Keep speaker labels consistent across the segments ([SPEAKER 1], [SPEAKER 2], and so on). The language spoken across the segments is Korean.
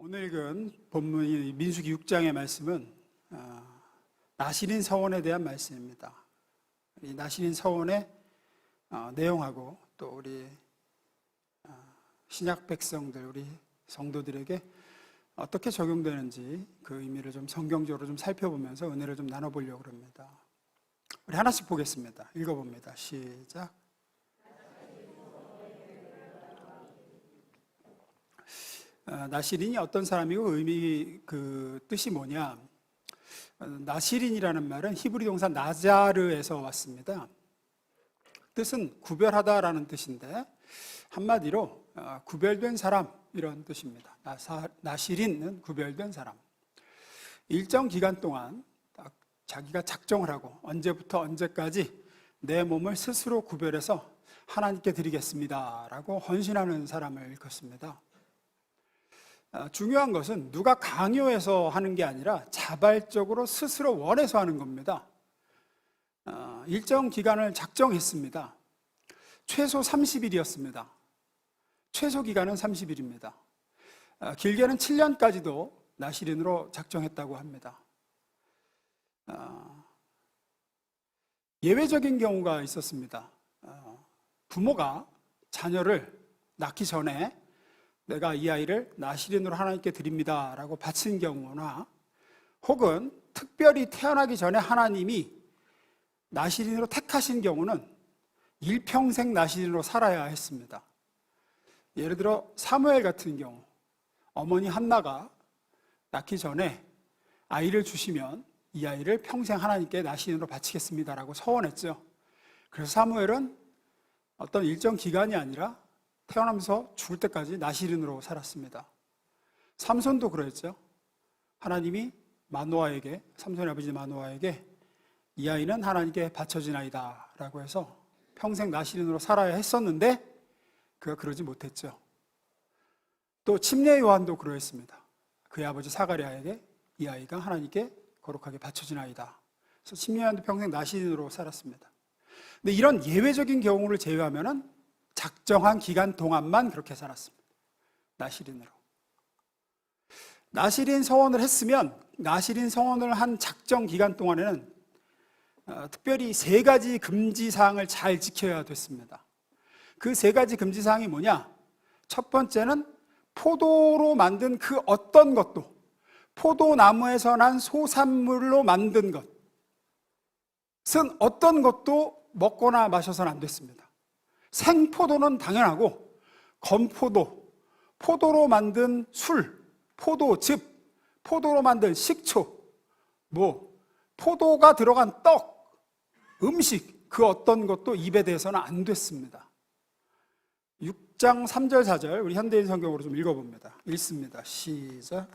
[SPEAKER 1] 오늘 읽은 본문이 민수기 6장의 말씀은 나실인 서원에 대한 말씀입니다. 이 나실인 서원의 내용하고 또 우리 신약 백성들, 우리 성도들에게 어떻게 적용되는지 그 의미를 좀 성경적으로 좀 살펴보면서 은혜를 좀 나눠보려고 합니다. 우리 하나씩 보겠습니다. 읽어봅니다. 시작. 나실인이 어떤 사람이고 그 뜻이 뭐냐? 나실인이라는 말은 히브리 동사 나자르에서 왔습니다. 뜻은 구별하다라는 뜻인데 한마디로 구별된 사람 이런 뜻입니다. 나실인은 구별된 사람. 일정 기간 동안 자기가 작정을 하고 언제부터 언제까지 내 몸을 스스로 구별해서 하나님께 드리겠습니다 라고 헌신하는 사람을 일컫습니다. 중요한 것은 누가 강요해서 하는 게 아니라 자발적으로 스스로 원해서 하는 겁니다. 일정 기간을 작정했습니다. 최소 30일이었습니다. 최소 기간은 30일입니다. 길게는 7년까지도 나실인으로 작정했다고 합니다. 예외적인 경우가 있었습니다. 부모가 자녀를 낳기 전에 내가 이 아이를 나실인으로 하나님께 드립니다 라고 바친 경우나 혹은 특별히 태어나기 전에 하나님이 나실인으로 택하신 경우는 일평생 나실인으로 살아야 했습니다. 예를 들어 사무엘 같은 경우 어머니 한나가 낳기 전에 아이를 주시면 이 아이를 평생 하나님께 나실인으로 바치겠습니다 라고 서원했죠. 그래서 사무엘은 어떤 일정 기간이 아니라 태어나면서 죽을 때까지 나실인으로 살았습니다. 삼손도 그랬죠. 하나님이 삼손의 아버지 마노아에게 이 아이는 하나님께 바쳐진 아이다 라고 해서 평생 나실인으로 살아야 했었는데 그가 그러지 못했죠. 또 침례 요한도 그러했습니다. 그의 아버지 사가랴에게 이 아이가 하나님께 거룩하게 바쳐진 아이다. 그래서 침례 요한도 평생 나실인으로 살았습니다. 근데 이런 예외적인 경우를 제외하면은 작정한 기간 동안만 그렇게 살았습니다. 나실인으로. 나실인 서원을 했으면 나실인 서원을 한 작정 기간 동안에는 특별히 3가지 금지사항을 잘 지켜야 됐습니다. 그 3가지 금지사항이 뭐냐? 첫 번째는 포도로 만든 그 어떤 것도 포도나무에서 난 소산물로 만든 것은 어떤 것도 먹거나 마셔서는 안 됐습니다. 생포도는 당연하고 건포도, 포도로 만든 술, 포도즙, 포도로 만든 식초, 포도가 들어간 떡, 음식 그 어떤 것도 입에 대해서는 안 됐습니다. 6장 3절 4절 우리 현대인 성경으로 좀 읽어봅니다. 읽습니다. 시작.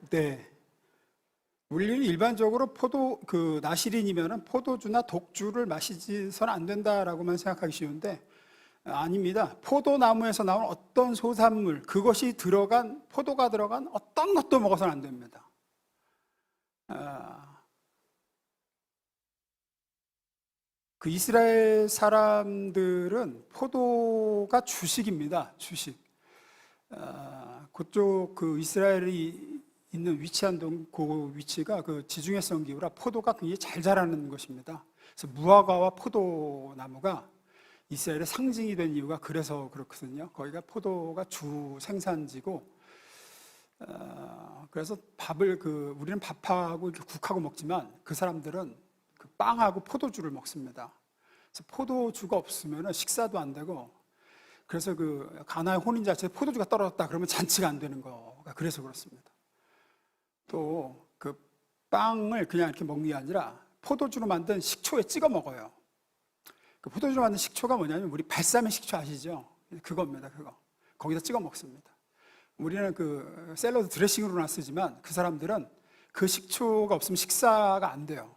[SPEAKER 1] 네. 우리는 일반적으로 나실인이면 포도주나 독주를 마시지서는 안 된다라고만 생각하기 쉬운데 아닙니다. 포도나무에서 나온 어떤 소산물, 그것이 포도가 들어간 어떤 것도 먹어서는 안 됩니다. 그 이스라엘 사람들은 포도가 주식입니다. 주식. 그쪽 이스라엘이 있는 위치한 그 위치가 그 지중해성 기후라 포도가 굉장히 잘 자라는 것입니다. 그래서 무화과와 포도나무가 이스라엘의 상징이 된 이유가 그래서 그렇거든요. 거기가 포도가 주 생산지고, 그래서 우리는 밥하고 이렇게 국하고 먹지만 그 사람들은 그 빵하고 포도주를 먹습니다. 그래서 포도주가 없으면 식사도 안 되고, 그래서 그 가나의 혼인잔치에 포도주가 떨어졌다 그러면 잔치가 안 되는 거가 그래서 그렇습니다. 또 그 빵을 그냥 이렇게 먹는 게 아니라 포도주로 만든 식초에 찍어 먹어요. 그 포도주로 만든 식초가 뭐냐면 우리 발사믹 식초 아시죠? 그겁니다. 거기다 찍어 먹습니다. 우리는 그 샐러드 드레싱으로나 쓰지만 그 사람들은 그 식초가 없으면 식사가 안 돼요.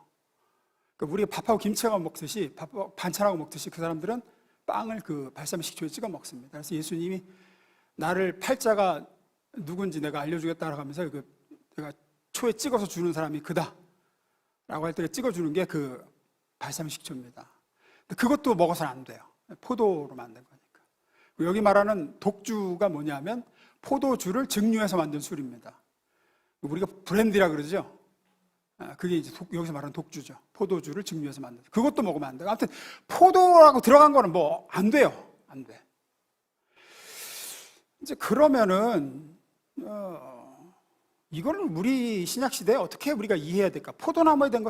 [SPEAKER 1] 그러니까 우리가 밥하고 김치하고 먹듯이 반찬하고 먹듯이 그 사람들은 빵을 그 발사믹식초에 찍어 먹습니다. 그래서 예수님이 나를 팔자가 누군지 내가 알려주겠다라고 하면서 내가 초에 찍어서 주는 사람이 그다 라고 할 때 찍어주는 게 그 발사믹식초입니다. 그것도 먹어서는 안 돼요. 포도로 만든 거니까. 여기 말하는 독주가 뭐냐면 포도주를 증류해서 만든 술입니다. 우리가 브랜디라 그러죠. 그게 이제 여기서 말하는 독주죠. 포도주를 증류해서 만든. 그것도 먹으면 안 돼요. 아무튼 포도라고 들어간 거는 뭐 안 돼요. 안 돼. 이제 그러면은 이거를 우리 신약 시대에 어떻게 우리가 이해해야 될까? 포도나무에 난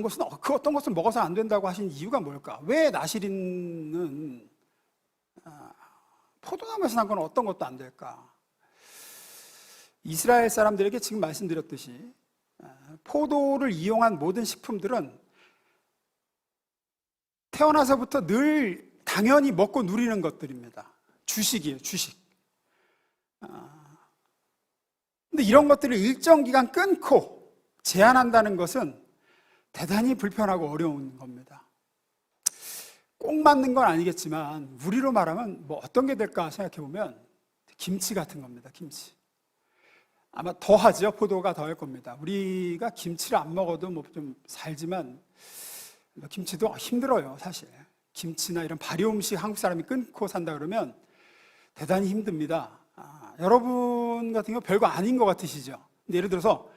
[SPEAKER 1] 것은 그 어떤 것을 먹어서 안 된다고 하신 이유가 뭘까? 왜 나시린은 포도나무에서 난 건 어떤 것도 안 될까? 이스라엘 사람들에게 지금 말씀드렸듯이 포도를 이용한 모든 식품들은 태어나서부터 늘 당연히 먹고 누리는 것들입니다. 주식이에요, 주식. 근데 이런 것들을 일정 기간 끊고 제한한다는 것은 대단히 불편하고 어려운 겁니다. 꼭 맞는 건 아니겠지만 우리로 말하면 뭐 어떤 게 될까 생각해 보면 김치 같은 겁니다. 김치. 아마 더 하죠. 포도가 더 할 겁니다. 우리가 김치를 안 먹어도 뭐 좀 살지만 김치도 힘들어요, 사실. 김치나 이런 발효 음식 한국 사람이 끊고 산다 그러면 대단히 힘듭니다. 여러분 같은 경우 별거 아닌 것 같으시죠? 근데 예를 들어서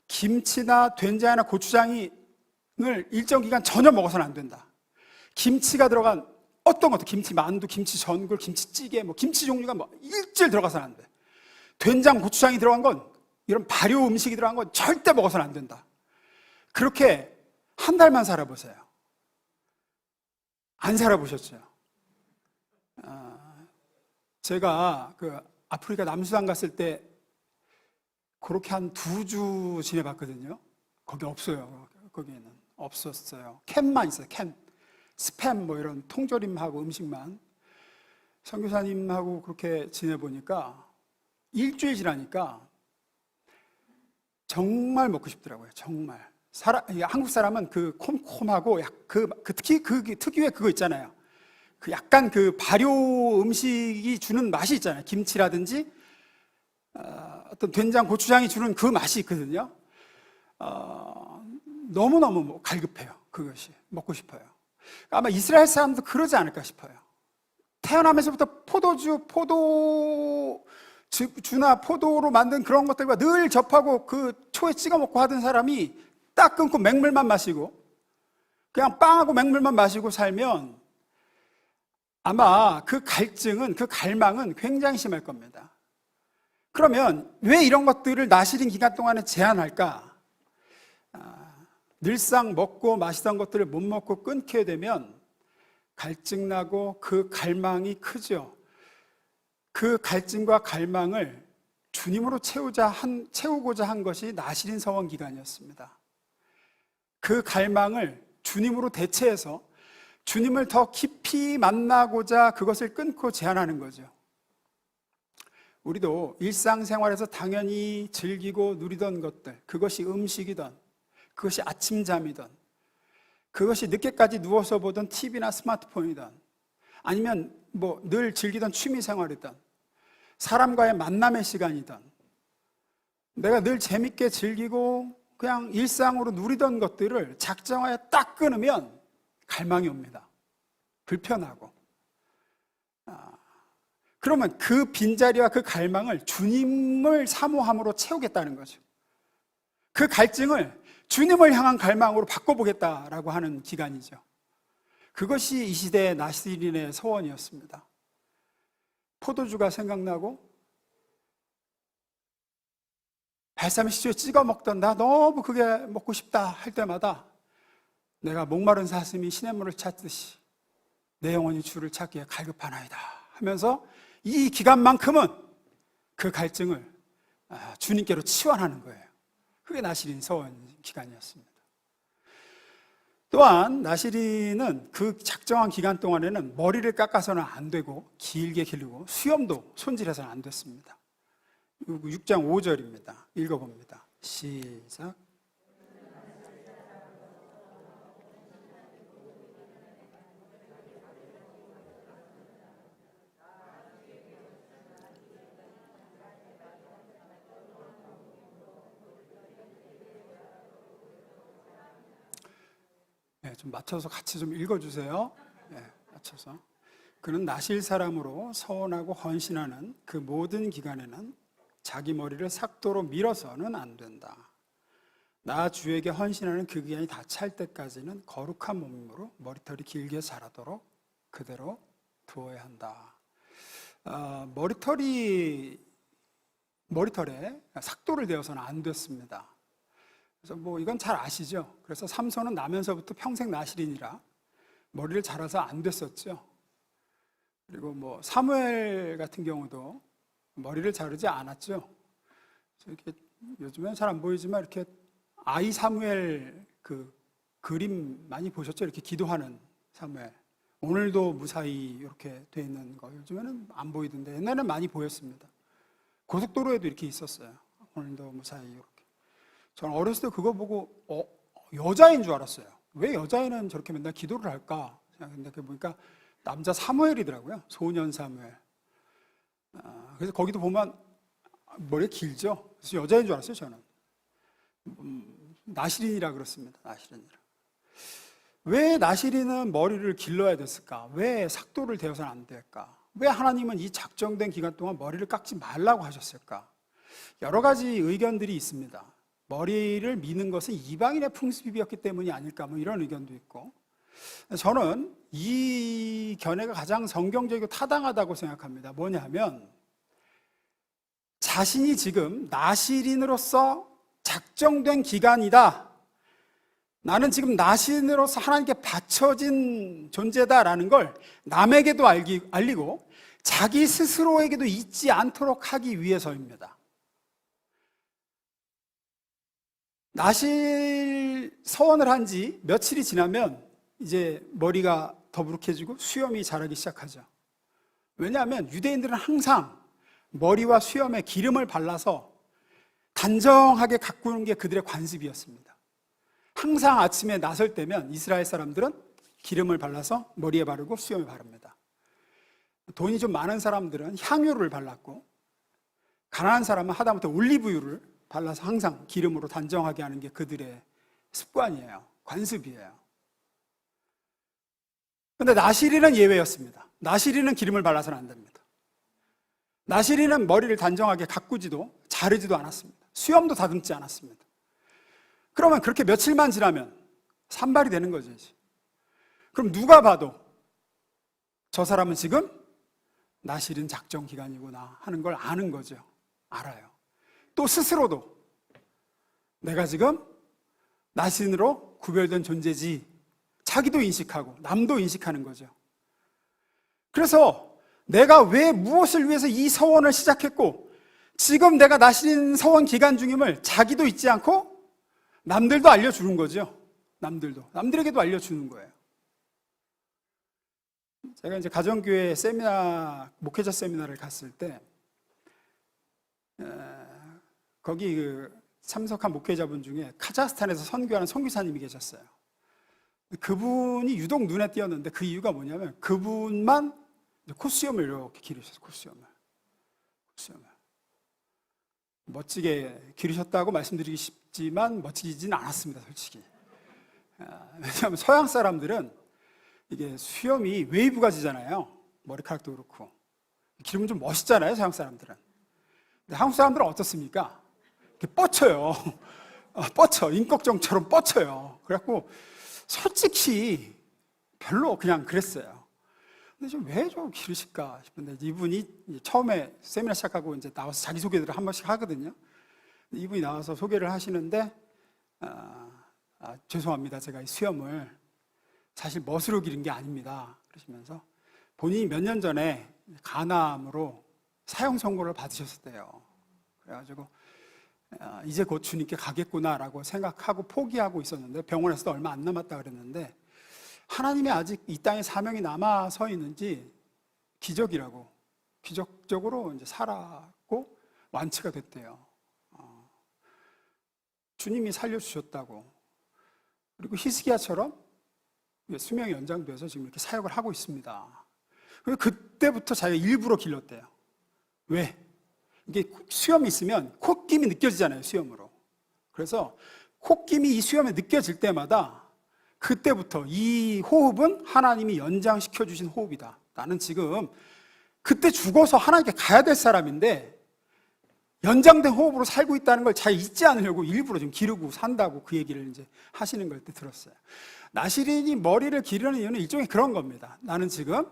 [SPEAKER 1] 김치나 된장이나 고추장을 일정 기간 전혀 먹어서는 안 된다. 김치가 들어간 어떤 것도 김치 만두, 김치 전골, 김치찌개, 뭐 김치 종류가 뭐 일주일 들어가서는 안 돼. 된장, 고추장이 들어간 건 이런 발효 음식이 들어간 건 절대 먹어서는 안 된다. 그렇게 한 달만 살아보세요. 안 살아보셨죠? 제가 그 아프리카 남수단 갔을 때 그렇게 한 2주 지내봤거든요. 거기 없어요. 거기에는 없었어요. 캔만 있어요. 캔. 스팸 뭐 이런 통조림하고 음식만. 선교사님하고 그렇게 지내보니까 일주일 지나니까 정말 먹고 싶더라고요. 정말. 한국 사람은 그 콤콤하고 특히 그 특유의 그거 있잖아요. 그 약간 그 발효 음식이 주는 맛이 있잖아요. 김치라든지 어떤 된장, 고추장이 주는 그 맛이 있거든요. 너무너무 갈급해요. 그것이 먹고 싶어요. 아마 이스라엘 사람도 그러지 않을까 싶어요. 태어나면서부터 주나 포도로 만든 그런 것들과 늘 접하고 그 초에 찍어 먹고 하던 사람이 딱 끊고 맹물만 마시고 그냥 빵하고 맹물만 마시고 살면 아마 그 갈증은, 그 갈망은 굉장히 심할 겁니다. 그러면 왜 이런 것들을 나시린 기간 동안에 제한할까? 늘상 먹고 마시던 것들을 못 먹고 끊게 되면 갈증나고 그 갈망이 크죠. 그 갈증과 갈망을 주님으로 채우고자 한 것이 나시린 서원 기간이었습니다. 그 갈망을 주님으로 대체해서 주님을 더 깊이 만나고자 그것을 끊고 제한하는 거죠. 우리도 일상생활에서 당연히 즐기고 누리던 것들, 그것이 음식이든 그것이 아침잠이든 그것이 늦게까지 누워서 보던 TV나 스마트폰이든 아니면 뭐 늘 즐기던 취미생활이든 사람과의 만남의 시간이든 내가 늘 재밌게 즐기고 그냥 일상으로 누리던 것들을 작정하여 딱 끊으면 갈망이 옵니다. 불편하고. 그러면 그 빈자리와 그 갈망을 주님을 사모함으로 채우겠다는 거죠. 그 갈증을 주님을 향한 갈망으로 바꿔보겠다라고 하는 기간이죠. 그것이 이 시대의 나시린의 서원이었습니다. 포도주가 생각나고 발사믹식초에 찍어 먹던 나 너무 그게 먹고 싶다 할 때마다 내가 목마른 사슴이 시냇물을 찾듯이 내 영혼이 주를 찾기에 갈급하나이다 하면서 이 기간만큼은 그 갈증을 주님께로 치환하는 거예요. 그게 나시린 서원 기간이었습니다. 또한 나시린은 그 작정한 기간 동안에는 머리를 깎아서는 안 되고 길게 기르고 수염도 손질해서는 안 됐습니다. 6장 5절입니다. 읽어봅니다. 시작. 좀 맞춰서 같이 좀 읽어주세요. 맞춰서. 그는 나실 사람으로 서원하고 헌신하는 그 모든 기간에는 자기 머리를 삭도로 밀어서는 안 된다. 나 주에게 헌신하는 그 기간이 다 찰 때까지는 거룩한 몸으로 머리털이 길게 자라도록 그대로 두어야 한다. 머리털에 삭도를 대어서는 안 됐습니다. 그래서 뭐 이건 잘 아시죠? 그래서 삼손은 나면서부터 평생 나실이니라 머리를 자라서 안 됐었죠. 그리고 뭐 사무엘 같은 경우도 머리를 자르지 않았죠. 이렇게 요즘엔 잘 안 보이지만 이렇게 아이 사무엘 그 그림 많이 보셨죠? 이렇게 기도하는 사무엘. 오늘도 무사히 이렇게 돼 있는 거 요즘에는 안 보이던데 옛날에는 많이 보였습니다. 고속도로에도 이렇게 있었어요. 오늘도 무사히 이렇게. 저는 어렸을 때 그거 보고 여자인 줄 알았어요. 왜 여자애는 저렇게 맨날 기도를 할까 생각했는데 보니까 남자 사무엘이더라고요. 소년 사무엘. 그래서 거기도 보면 머리가 길죠. 그래서 여자인 줄 알았어요. 저는 나실인이라 그렇습니다. 나실인이라. 왜 나실인은 머리를 길러야 됐을까? 왜 삭도를 대어서는 안 될까? 왜 하나님은 이 작정된 기간 동안 머리를 깎지 말라고 하셨을까? 여러 가지 의견들이 있습니다. 머리를 미는 것은 이방인의 풍습이었기 때문이 아닐까 뭐 이런 의견도 있고, 저는 이 견해가 가장 성경적이고 타당하다고 생각합니다. 뭐냐면 자신이 지금 나실인으로서 작정된 기간이다, 나는 지금 나실인으로서 하나님께 바쳐진 존재다라는 걸 남에게도 알리고 자기 스스로에게도 잊지 않도록 하기 위해서입니다. 나실 서원을 한 지 며칠이 지나면 이제 머리가 더부룩해지고 수염이 자라기 시작하죠. 왜냐하면 유대인들은 항상 머리와 수염에 기름을 발라서 단정하게 가꾸는 게 그들의 관습이었습니다. 항상 아침에 나설 때면 이스라엘 사람들은 기름을 발라서 머리에 바르고 수염에 바릅니다. 돈이 좀 많은 사람들은 향유를 발랐고, 가난한 사람은 하다못해 올리브유를 발라서 항상 기름으로 단정하게 하는 게 그들의 습관이에요. 관습이에요. 그런데 나실인은 예외였습니다. 나실인은 기름을 발라서는 안 됩니다. 나실인은 머리를 단정하게 가꾸지도 자르지도 않았습니다. 수염도 다듬지 않았습니다. 그러면 그렇게 며칠만 지나면 산발이 되는 거죠. 이제. 그럼 누가 봐도 저 사람은 지금 나실인 작정 기간이구나 하는 걸 아는 거죠. 알아요. 또 스스로도 내가 지금 나실인으로 구별된 존재지, 자기도 인식하고 남도 인식하는 거죠. 그래서 내가 왜 무엇을 위해서 이 서원을 시작했고 지금 내가 나실인 서원 기간 중임을 자기도 잊지 않고 남들도 알려주는 거죠. 남들에게도 알려주는 거예요. 제가 이제 가정교회 목회자 세미나를 갔을 때 거기 참석한 목회자분 중에 카자흐스탄에서 선교하는 선교사님이 계셨어요. 그분이 유독 눈에 띄었는데 그 이유가 뭐냐면 그분만 콧수염을 이렇게 기르셨어요. 콧수염을. 멋지게 기르셨다고 말씀드리기 쉽지만 멋지진 않았습니다, 솔직히. 왜냐하면 서양 사람들은 이게 수염이 웨이브가 지잖아요. 머리카락도 그렇고. 기르면 좀 멋있잖아요, 서양 사람들은. 근데 한국 사람들은 어떻습니까? 이렇게 뻗쳐요. 뻗쳐. 임꺽정처럼 뻗쳐요. 그래갖고 솔직히 별로 그냥 그랬어요. 근데 왜 좀 기르실까 싶은데 이분이 처음에 세미나 시작하고 이제 나와서 자기소개들을 한 번씩 하거든요. 이분이 나와서 소개를 하시는데 죄송합니다. 제가 이 수염을 사실 멋으로 기른 게 아닙니다. 그러시면서 본인이 몇 년 전에 간암으로 사형 선고를 받으셨었대요. 그래가지고 이제 곧 주님께 가겠구나라고 생각하고 포기하고 있었는데 병원에서도 얼마 안 남았다 그랬는데 하나님이 아직 이 땅에 사명이 남아 서 있는지 기적적으로 이제 살았고 완치가 됐대요. 주님이 살려주셨다고. 그리고 히스기야처럼 수명이 연장돼서 지금 이렇게 사역을 하고 있습니다. 그때부터 자기가 일부러 길렀대요. 왜? 이게 수염이 있으면 콧김이 느껴지잖아요, 수염으로. 그래서 콧김이 이 수염에 느껴질 때마다 그때부터 이 호흡은 하나님이 연장시켜 주신 호흡이다. 나는 지금 그때 죽어서 하나님께 가야 될 사람인데 연장된 호흡으로 살고 있다는 걸 잘 잊지 않으려고 일부러 좀 기르고 산다고 그 얘기를 이제 하시는 걸 때 들었어요. 나시린이 머리를 기르는 이유는 일종의 그런 겁니다. 나는 지금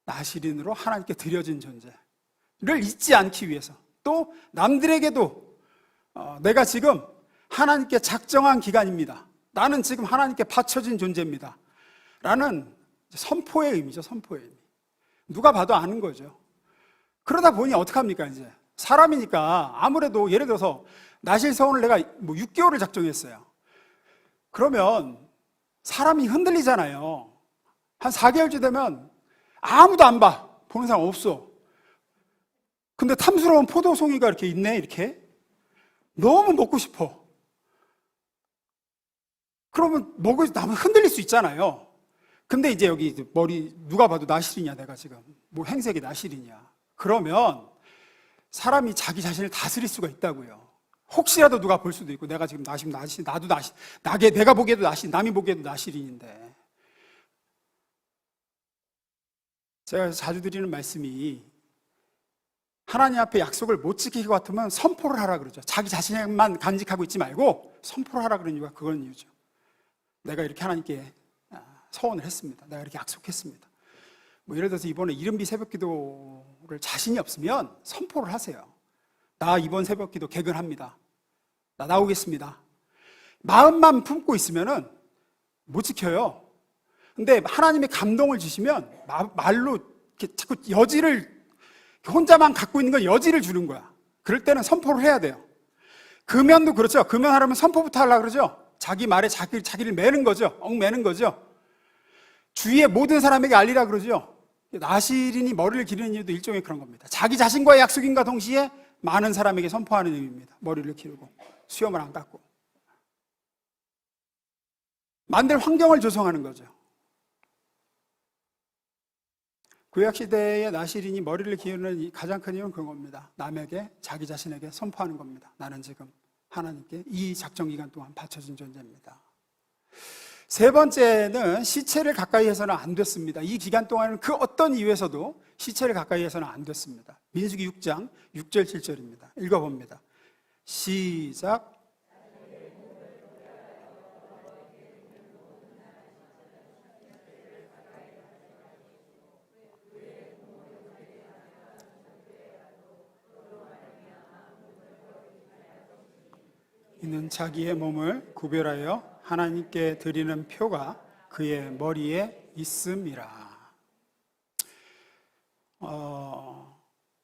[SPEAKER 1] 나시린으로 하나님께 드려진 존재를 잊지 않기 위해서, 또 남들에게도 내가 지금 하나님께 작정한 기간입니다. 나는 지금 하나님께 바쳐진 존재입니다. 라는 선포의 의미죠, 선포의 의미. 누가 봐도 아는 거죠. 그러다 보니 어떡합니까, 이제? 사람이니까 아무래도 예를 들어서 나실서원을 내가 6개월을 작정했어요. 그러면 사람이 흔들리잖아요. 한 4개월째 되면 아무도 안 봐. 보는 사람 없어. 근데 탐스러운 포도송이가 이렇게 있네, 이렇게. 너무 먹고 싶어. 그러면 나무 흔들릴 수 있잖아요. 근데 이제 여기 머리 누가 봐도 나실이냐, 내가 지금 뭐 행색이 나실이냐. 그러면 사람이 자기 자신을 다스릴 수가 있다고요. 혹시라도 누가 볼 수도 있고, 내가 지금 나도 내가 보기에도 남이 보기에도 나실인인데. 제가 자주 드리는 말씀이, 하나님 앞에 약속을 못 지킬 것 같으면 선포를 하라 그러죠. 자기 자신만 간직하고 있지 말고 선포를 하라 그런 이유가 그런 이유죠. 내가 이렇게 하나님께 서원을 했습니다. 내가 이렇게 약속했습니다. 뭐 예를 들어서 이번에 이른비 새벽기도를 자신이 없으면 선포를 하세요. 나 이번 새벽기도 개근합니다. 나 나오겠습니다. 마음만 품고 있으면은 못 지켜요. 근데 하나님의 감동을 주시면 말로 이렇게 자꾸 여지를, 혼자만 갖고 있는 건 여지를 주는 거야. 그럴 때는 선포를 해야 돼요. 금연도 그렇죠. 금연하려면 선포부터 하려고 그러죠. 자기 말에 자기를 매는 거죠. 얽매는 거죠. 주위의 모든 사람에게 알리라 그러죠. 나실인이 머리를 기르는 이유도 일종의 그런 겁니다. 자기 자신과의 약속인과 동시에 많은 사람에게 선포하는 의미입니다. 머리를 기르고 수염을 안 깎고 만들 환경을 조성하는 거죠. 구약시대의 나실인이 머리를 기르는 가장 큰 이유는 그런 겁니다. 남에게, 자기 자신에게 선포하는 겁니다. 나는 지금 하나님께 이 작정기간 동안 바쳐진 존재입니다. 세 번째는 시체를 가까이 해서는 안 됐습니다. 이 기간 동안은 그 어떤 이유에서도 시체를 가까이 해서는 안 됐습니다. 민수기 6장 6절 7절입니다. 읽어봅니다. 시작. 이는 자기의 몸을 구별하여 하나님께 드리는 표가 그의 머리에 있음이라.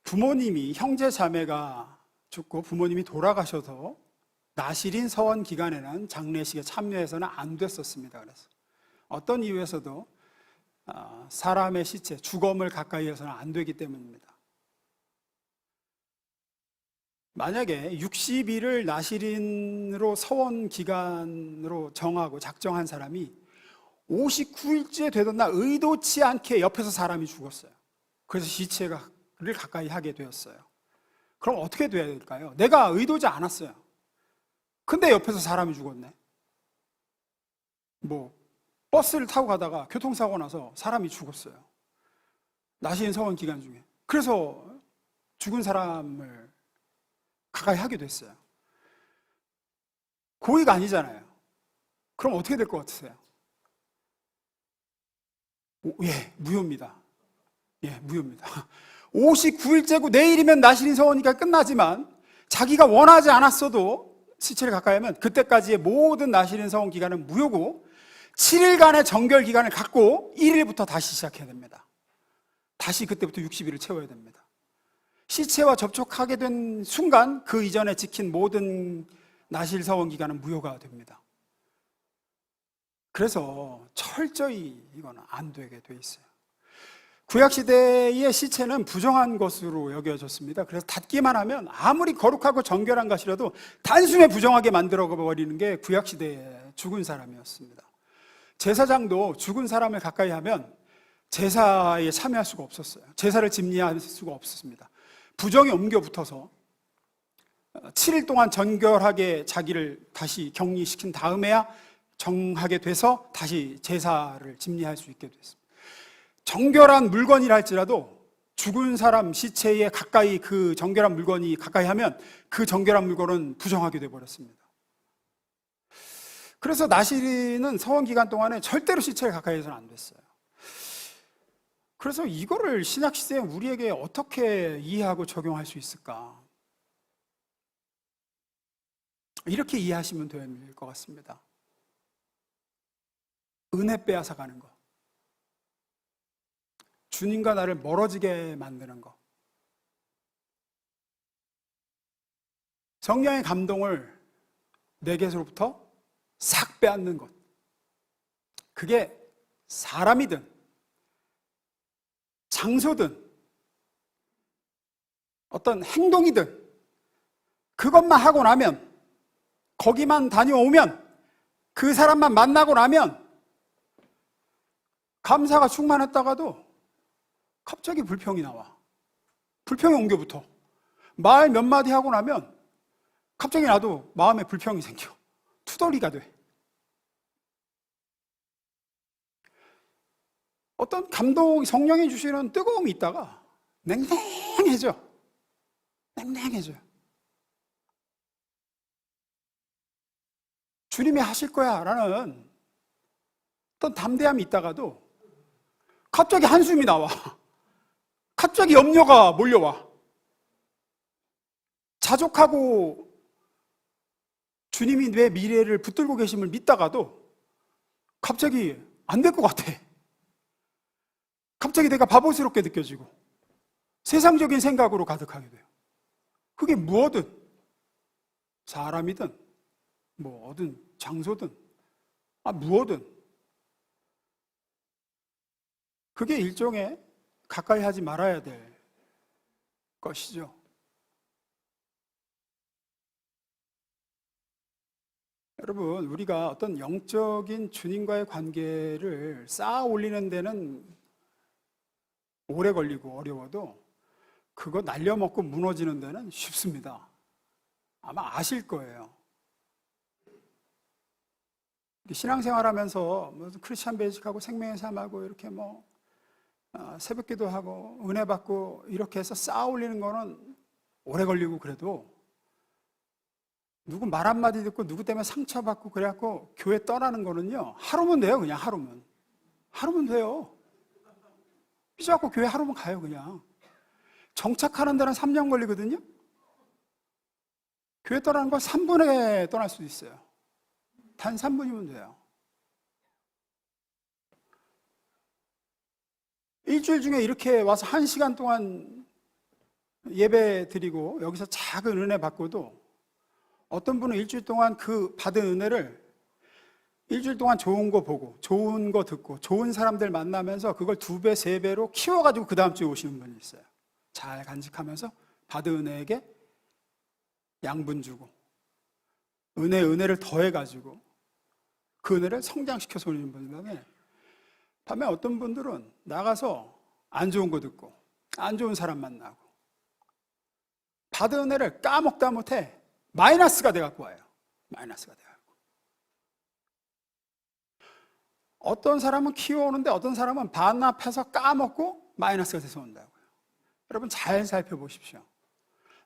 [SPEAKER 1] 부모님이, 형제 자매가 죽고 부모님이 돌아가셔서 나실인 서원 기간에는 장례식에 참여해서는 안 됐었습니다. 그래서 어떤 이유에서도 사람의 시체, 주검을 가까이 해서는 안 되기 때문입니다. 만약에 60일을 나실인으로 서원 기간으로 정하고 작정한 사람이 59일째 되던 날 의도치 않게 옆에서 사람이 죽었어요. 그래서 시체를 가까이 하게 되었어요. 그럼 어떻게 돼야 될까요? 내가 의도지 않았어요. 근데 옆에서 사람이 죽었네. 버스를 타고 가다가 교통사고 나서 사람이 죽었어요. 나실인 서원 기간 중에. 그래서 죽은 사람을 가까이 하게 됐어요. 고의가 아니잖아요. 그럼 어떻게 될 것 같으세요? 무효입니다. 무효입니다. 59일째고 내일이면 나실인 서원이니까 끝나지만 자기가 원하지 않았어도 시체를 가까이 하면 그때까지의 모든 나실인 서원 기간은 무효고 7일간의 정결 기간을 갖고 1일부터 다시 시작해야 됩니다. 다시 그때부터 60일을 채워야 됩니다. 시체와 접촉하게 된 순간 그 이전에 지킨 모든 나실 서원 기간은 무효가 됩니다. 그래서 철저히 이거는 안 되게 돼 있어요. 구약시대의 시체는 부정한 것으로 여겨졌습니다. 그래서 닿기만 하면 아무리 거룩하고 정결한 것이라도 단숨에 부정하게 만들어버리는 게 구약시대의 죽은 사람이었습니다. 제사장도 죽은 사람을 가까이 하면 제사에 참여할 수가 없었어요. 제사를 집리할 수가 없었습니다. 부정에 옮겨 붙어서 7일 동안 정결하게 자기를 다시 격리시킨 다음에야 정하게 돼서 다시 제사를 집리할 수 있게 됐습니다. 정결한 물건이라 할지라도 죽은 사람 시체에 가까이 그 정결한 물건이 가까이 하면 그 정결한 물건은 부정하게 돼버렸습니다. 그래서 나시린은 서원 기간 동안에 절대로 시체에 가까이 해서는 안 됐어요. 그래서 이거를 신약 시대에 우리에게 어떻게 이해하고 적용할 수 있을까? 이렇게 이해하시면 될 것 같습니다. 은혜 빼앗아가는 거, 주님과 나를 멀어지게 만드는 거, 성령의 감동을 내게서부터 싹 빼앗는 것, 그게 사람이든 장소든 어떤 행동이든 그것만 하고 나면, 거기만 다녀오면, 그 사람만 만나고 나면 감사가 충만했다가도 갑자기 불평이 나와. 불평이 옮겨붙어. 말 몇 마디 하고 나면 갑자기 나도 마음에 불평이 생겨. 투덜이가 돼. 어떤 감동, 성령이 주시는 뜨거움이 있다가 냉랭해져. 냉랭해져요. 주님이 하실 거야 라는 어떤 담대함이 있다가도 갑자기 한숨이 나와. 갑자기 염려가 몰려와. 자족하고 주님이 내 미래를 붙들고 계심을 믿다가도 갑자기 안 될 것 같아. 갑자기 내가 바보스럽게 느껴지고 세상적인 생각으로 가득하게 돼요. 그게 무엇든, 사람이든 뭐든 장소든 무엇든 그게 일종의 가까이 하지 말아야 될 것이죠. 여러분, 우리가 어떤 영적인 주님과의 관계를 쌓아 올리는 데는 오래 걸리고 어려워도 그거 날려먹고 무너지는 데는 쉽습니다. 아마 아실 거예요. 신앙생활하면서 크리스찬 베이직하고 생명의 삶하고 이렇게 새벽기도 하고 은혜 받고 이렇게 해서 쌓아 올리는 거는 오래 걸리고, 그래도 누구 말 한마디 듣고 누구 때문에 상처받고 그래갖고 교회 떠나는 거는요, 하루면 돼요. 그냥 하루면 돼요. 삐져갖고 교회 하루면 가요. 그냥 정착하는 데는 3년 걸리거든요. 교회 떠나는 거 3분에 떠날 수도 있어요. 단 3분이면 돼요. 일주일 중에 이렇게 와서 1시간 동안 예배 드리고 여기서 작은 은혜 받고도 어떤 분은 일주일 동안 그 받은 은혜를 일주일 동안 좋은 거 보고 좋은 거 듣고 좋은 사람들 만나면서 그걸 2배, 3배로 키워가지고 그 다음 주에 오시는 분이 있어요. 잘 간직하면서 받은 은혜에게 양분 주고 은혜를 더해가지고 그 은혜를 성장시켜서 올리는 분인데, 반면에 어떤 분들은 나가서 안 좋은 거 듣고 안 좋은 사람 만나고 받은 은혜를 까먹다 못해 마이너스가 돼갖고 와요. 마이너스가 돼갖고. 어떤 사람은 키워오는데 어떤 사람은 반납해서 까먹고 마이너스가 돼서 온다고요. 여러분 잘 살펴보십시오.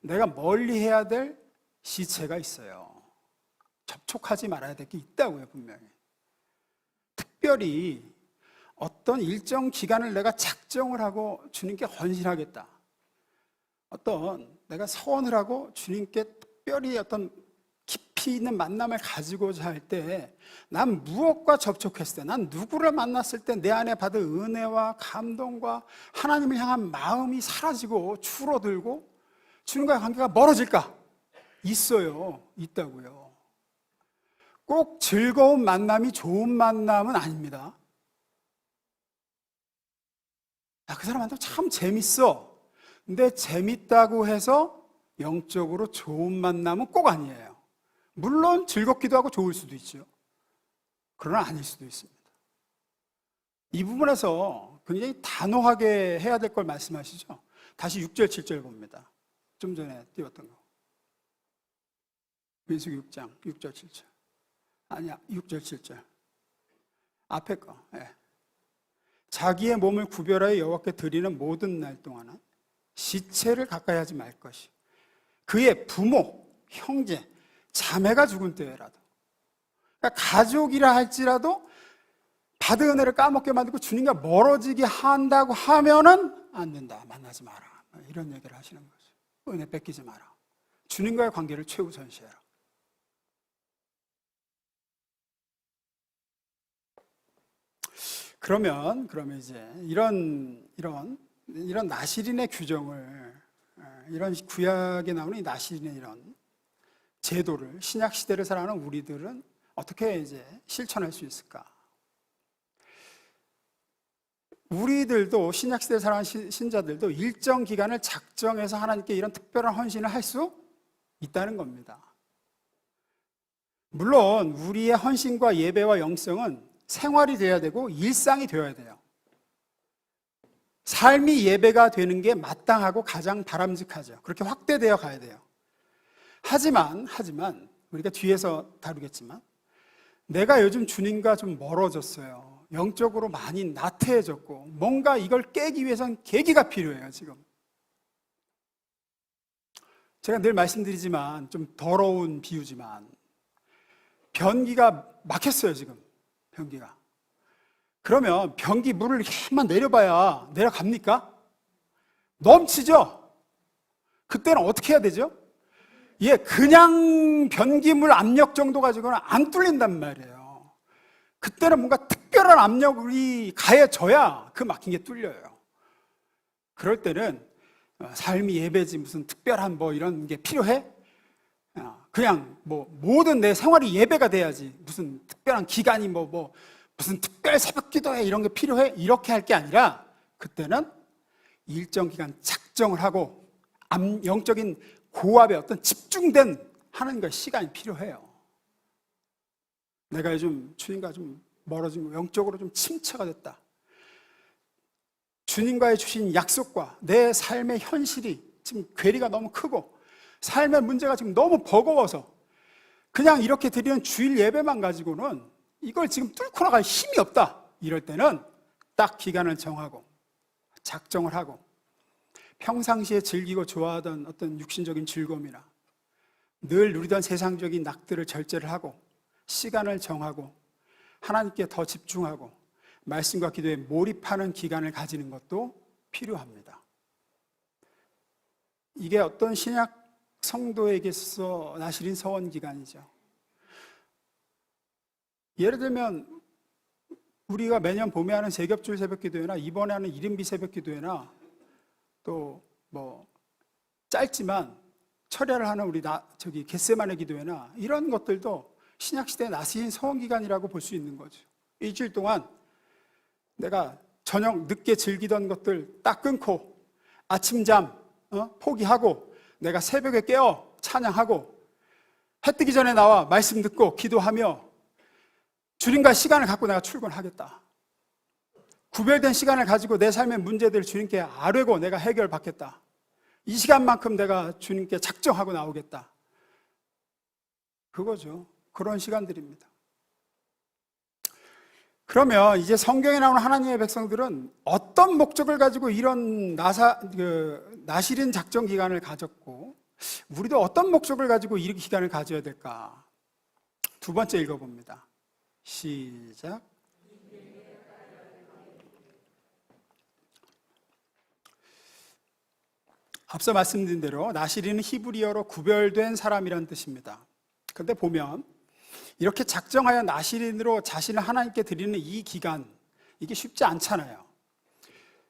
[SPEAKER 1] 내가 멀리 해야 될 시체가 있어요. 접촉하지 말아야 될 게 있다고요. 분명히. 특별히 어떤 일정 기간을 내가 작정을 하고 주님께 헌신하겠다, 어떤 내가 서원을 하고 주님께 특별히 어떤 깊이 있는 만남을 가지고자 할 때, 난 무엇과 접촉했을 때, 난 누구를 만났을 때 내 안에 받은 은혜와 감동과 하나님을 향한 마음이 사라지고 줄어들고 주님과의 관계가 멀어질까? 있어요. 있다고요. 꼭 즐거운 만남이 좋은 만남은 아닙니다. 그 사람한테 참 재밌어. 근데 재밌다고 해서 영적으로 좋은 만남은 꼭 아니에요. 물론 즐겁기도 하고 좋을 수도 있죠. 그러나 아닐 수도 있습니다. 이 부분에서 굉장히 단호하게 해야 될 걸 말씀하시죠. 다시 6절, 7절 봅니다. 좀 전에 띄웠던 거. 민수기 6장 6절, 7절. 아니야, 6절, 7절. 앞에 거. 예. 자기의 몸을 구별하여 여호와께 드리는 모든 날 동안은 시체를 가까이 하지 말 것이. 그의 부모, 형제, 자매가 죽은 때라도. 그러니까 가족이라 할지라도 받은 은혜를 까먹게 만들고 주님과 멀어지게 한다고 하면은 안 된다. 만나지 마라. 이런 얘기를 하시는 거죠. 은혜 뺏기지 마라. 주님과의 관계를 최우선시해라. 그러면 이제 이런 나실인의 규정을, 이런 구약에 나오는 이 나실인의 이런 제도를 신약 시대를 살아가는 우리들은 어떻게 이제 실천할 수 있을까? 우리들도 신약 시대에 살아가는 신자들도 일정 기간을 작정해서 하나님께 이런 특별한 헌신을 할 수 있다는 겁니다. 물론 우리의 헌신과 예배와 영성은 생활이 되어야 되고 일상이 되어야 돼요. 삶이 예배가 되는 게 마땅하고 가장 바람직하죠. 그렇게 확대되어 가야 돼요. 하지만 우리가 뒤에서 다루겠지만 내가 요즘 주님과 좀 멀어졌어요. 영적으로 많이 나태해졌고 뭔가 이걸 깨기 위해선 계기가 필요해요. 지금 제가 늘 말씀드리지만 좀 더러운 비유지만 변기가 막혔어요. 지금 변기가. 그러면 변기 물을 이렇게만 내려봐야 내려갑니까? 넘치죠? 그때는 어떻게 해야 되죠? 그냥 변기물 압력 정도 가지고는 안 뚫린단 말이에요. 그때는 뭔가 특별한 압력이 가해져야 그 막힌 게 뚫려요. 그럴 때는 삶이 예배지 무슨 특별한 이런 게 필요해? 그냥 모든 내 생활이 예배가 돼야지 무슨 특별한 기간이 무슨 특별 새벽 기도회 이런 게 필요해? 이렇게 할 게 아니라 그때는 일정 기간 작정을 하고 영적인 고압의 어떤 집중된 하나님과의 시간이 필요해요. 내가 요즘 주님과 좀 멀어지고 영적으로 좀 침체가 됐다. 주님과의 주신 약속과 내 삶의 현실이 지금 괴리가 너무 크고 삶의 문제가 지금 너무 버거워서 그냥 이렇게 드리는 주일 예배만 가지고는 이걸 지금 뚫고 나갈 힘이 없다. 이럴 때는 딱 기간을 정하고 작정을 하고 평상시에 즐기고 좋아하던 어떤 육신적인 즐거움이나 늘 누리던 세상적인 낙들을 절제를 하고 시간을 정하고 하나님께 더 집중하고 말씀과 기도에 몰입하는 기간을 가지는 것도 필요합니다. 이게 어떤 신약 성도에게 있어서 나실인 서원 기간이죠. 예를 들면 우리가 매년 봄에 하는 세겹줄 새벽기도회나 이번에 하는 이른비 새벽기도회나 또 짧지만 철야를 하는 우리 겟세마네 기도회나 이런 것들도 신약시대의 나실인 서원 기간이라고 볼 수 있는 거죠. 일주일 동안 내가 저녁 늦게 즐기던 것들 딱 끊고 아침잠 포기하고 내가 새벽에 깨어 찬양하고 해 뜨기 전에 나와 말씀 듣고 기도하며 주님과 시간을 갖고 내가 출근하겠다. 구별된 시간을 가지고 내 삶의 문제들을 주님께 아뢰고 내가 해결받겠다. 이 시간만큼 내가 주님께 작정하고 나오겠다. 그거죠. 그런 시간들입니다. 그러면 이제 성경에 나오는 하나님의 백성들은 어떤 목적을 가지고 이런 나실인 작정 기간을 가졌고 우리도 어떤 목적을 가지고 이 기간을 가져야 될까? 두 번째 읽어봅니다. 시작. 앞서 말씀드린 대로 나실인은 히브리어로 구별된 사람이라는 뜻입니다. 그런데 보면 이렇게 작정하여 나실인으로 자신을 하나님께 드리는 이 기간, 이게 쉽지 않잖아요.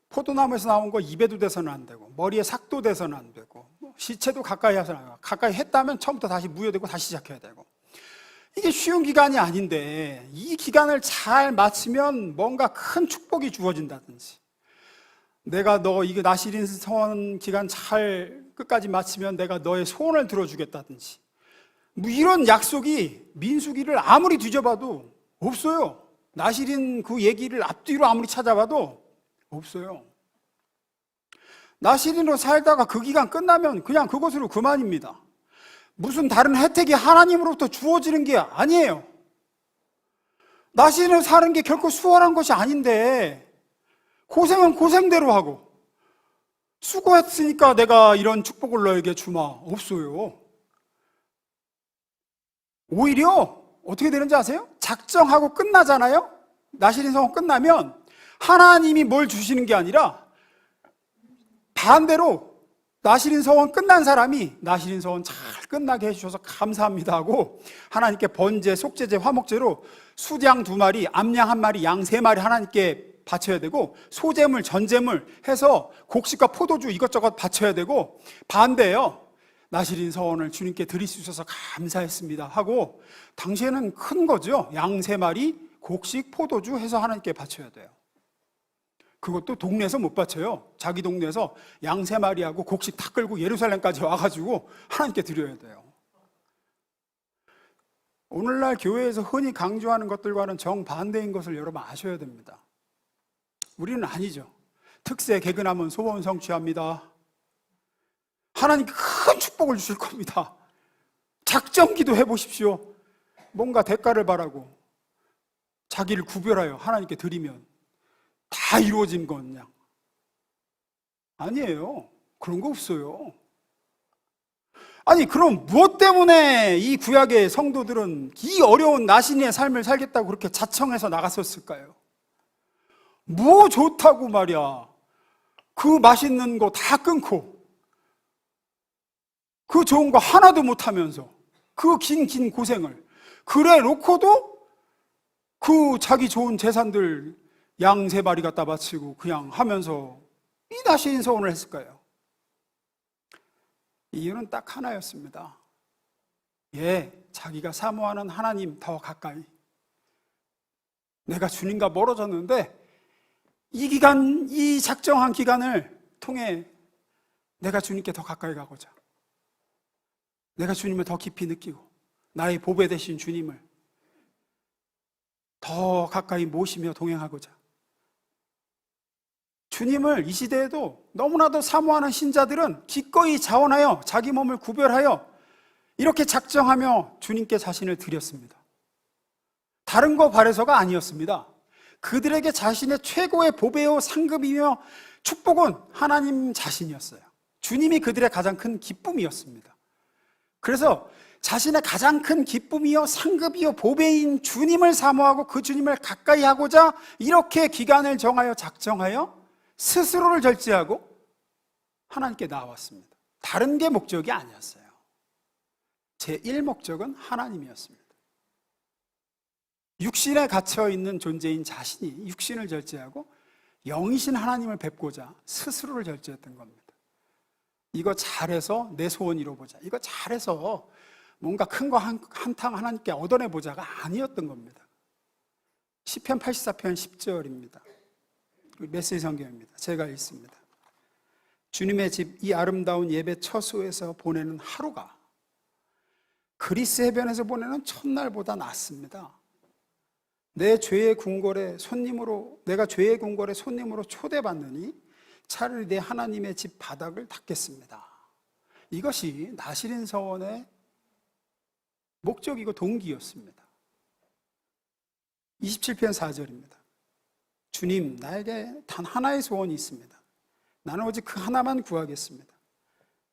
[SPEAKER 1] 포도나무에서 나온 거 입에도 대서는 안 되고 머리에 삭도 대서는 안 되고 시체도 가까이 해서는 안 되고 가까이 했다면 처음부터 다시 무효되고 다시 시작해야 되고 이게 쉬운 기간이 아닌데 이 기간을 잘 마치면 뭔가 큰 축복이 주어진다든지 내가 이거 나실인 서원 기간 잘 끝까지 마치면 내가 너의 소원을 들어주겠다든지 이런 약속이 민수기를 아무리 뒤져봐도 없어요. 나실인 그 얘기를 앞뒤로 아무리 찾아봐도 없어요. 나실인으로 살다가 그 기간 끝나면 그냥 그것으로 그만입니다. 무슨 다른 혜택이 하나님으로부터 주어지는 게 아니에요. 나시린으로 사는 게 결코 수월한 것이 아닌데 고생은 고생대로 하고, 수고했으니까 내가 이런 축복을 너에게 주마. 없어요. 오히려 어떻게 되는지 아세요? 작정하고 끝나잖아요? 나시린 성원 끝나면 하나님이 뭘 주시는 게 아니라 반대로 나시린 성원 끝난 사람이 나시린 성원 잘 끝나게 해주셔서 감사합니다 하고 하나님께 번제, 속죄제, 화목제로 수양 2마리, 암양 1마리, 양 3마리 하나님께 바쳐야 되고, 소제물, 전제물 해서 곡식과 포도주 이것저것 바쳐야 되고, 반대예요. 나시린 서원을 주님께 드릴 수 있어서 감사했습니다 하고, 당시에는 큰 거죠. 양 3마리, 곡식, 포도주 해서 하나님께 바쳐야 돼요. 그것도 동네에서 못 바쳐요. 자기 동네에서 양 3마리하고 곡식 다 끌고 예루살렘까지 와가지고 하나님께 드려야 돼요. 오늘날 교회에서 흔히 강조하는 것들과는 정반대인 것을 여러분 아셔야 됩니다. 우리는 아니죠. 특세 개근하면 소원 성취합니다. 하나님께 큰 축복을 주실 겁니다. 작정기도 해보십시오. 뭔가 대가를 바라고 자기를 구별하여 하나님께 드리면 다 이루어진 거냐? 아니에요. 그런 거 없어요. 아니, 그럼 무엇 때문에 이 구약의 성도들은 이 어려운 나신의 삶을 살겠다고 그렇게 자청해서 나갔었을까요? 뭐 좋다고 말이야. 그 맛있는 거 다 끊고 그 좋은 거 하나도 못하면서 그 긴 고생을 그래 놓고도 그 자기 좋은 재산들 양 3마리 갖다 바치고 그냥 하면서 이 나신 서원을 했을까요? 이유는 딱 하나였습니다. 자기가 사모하는 하나님 더 가까이, 내가 주님과 멀어졌는데 이 작정한 기간을 통해 내가 주님께 더 가까이 가고자, 내가 주님을 더 깊이 느끼고 나의 보배 되신 주님을 더 가까이 모시며 동행하고자, 주님을 이 시대에도 너무나도 사모하는 신자들은 기꺼이 자원하여 자기 몸을 구별하여 이렇게 작정하며 주님께 자신을 드렸습니다. 다른 거 바래서가 아니었습니다. 그들에게 자신의 최고의 보배요 상급이며 축복은 하나님 자신이었어요. 주님이 그들의 가장 큰 기쁨이었습니다. 그래서 자신의 가장 큰 기쁨이요 상급이요 보배인 주님을 사모하고 그 주님을 가까이 하고자 이렇게 기간을 정하여 작정하여 스스로를 절제하고 하나님께 나왔습니다. 다른 게 목적이 아니었어요. 제1목적은 하나님이었습니다. 육신에 갇혀있는 존재인 자신이 육신을 절제하고 영이신 하나님을 뵙고자 스스로를 절제했던 겁니다. 이거 잘해서 내 소원 이뤄보자, 이거 잘해서 뭔가 큰 거 한탕 하나님께 얻어내보자가 아니었던 겁니다. 시편 84편 10절입니다. 메시지 성경입니다. 제가 읽습니다. 주님의 집 이 아름다운 예배 처소에서 보내는 하루가 그리스 해변에서 보내는 첫날보다 낫습니다. 내가 죄의 궁궐에 손님으로 초대받느니 차라리 내 하나님의 집 바닥을 닦겠습니다. 이것이 나시린 서원의 목적이고 동기였습니다. 27편 4절입니다. 주님, 나에게 단 하나의 소원이 있습니다. 나는 오직 그 하나만 구하겠습니다.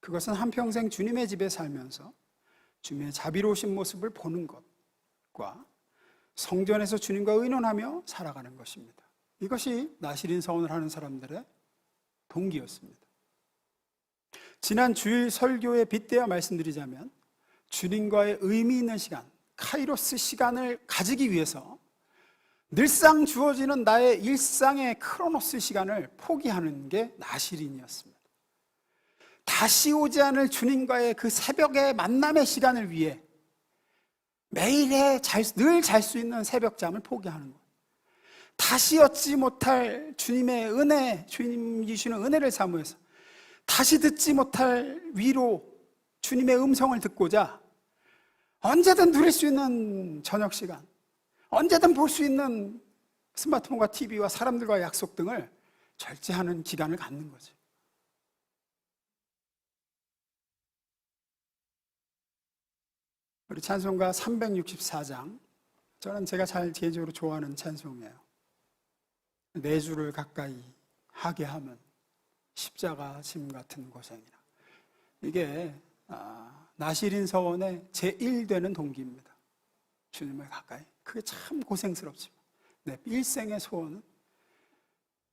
[SPEAKER 1] 그것은 한평생 주님의 집에 살면서 주님의 자비로우신 모습을 보는 것과 성전에서 주님과 의논하며 살아가는 것입니다. 이것이 나시린 서원을 하는 사람들의 동기였습니다. 지난 주일 설교에 빗대어 말씀드리자면 주님과의 의미 있는 시간, 카이로스 시간을 가지기 위해서 늘상 주어지는 나의 일상의 크로노스 시간을 포기하는 게 나시린이었습니다. 다시 오지 않을 주님과의 그 새벽의 만남의 시간을 위해 매일에 늘 잘 수 있는 새벽잠을 포기하는 것, 다시 얻지 못할 주님의 은혜, 주님이 주시는 은혜를 사모해서 다시 듣지 못할 위로 주님의 음성을 듣고자 언제든 누릴 수 있는 저녁 시간, 언제든 볼 수 있는 스마트폰과 TV와 사람들과의 약속 등을 절제하는 기간을 갖는 거죠. 우리 찬송가 364장 저는 제가 개인적으로 좋아하는 찬송이에요. 내 주를 가까이 하게 하면 십자가 짐 같은 고생이라. 이게 나시린 서원의 제1되는 동기입니다. 주님을 가까이. 그게 참 고생스럽지만 내 일생의 소원은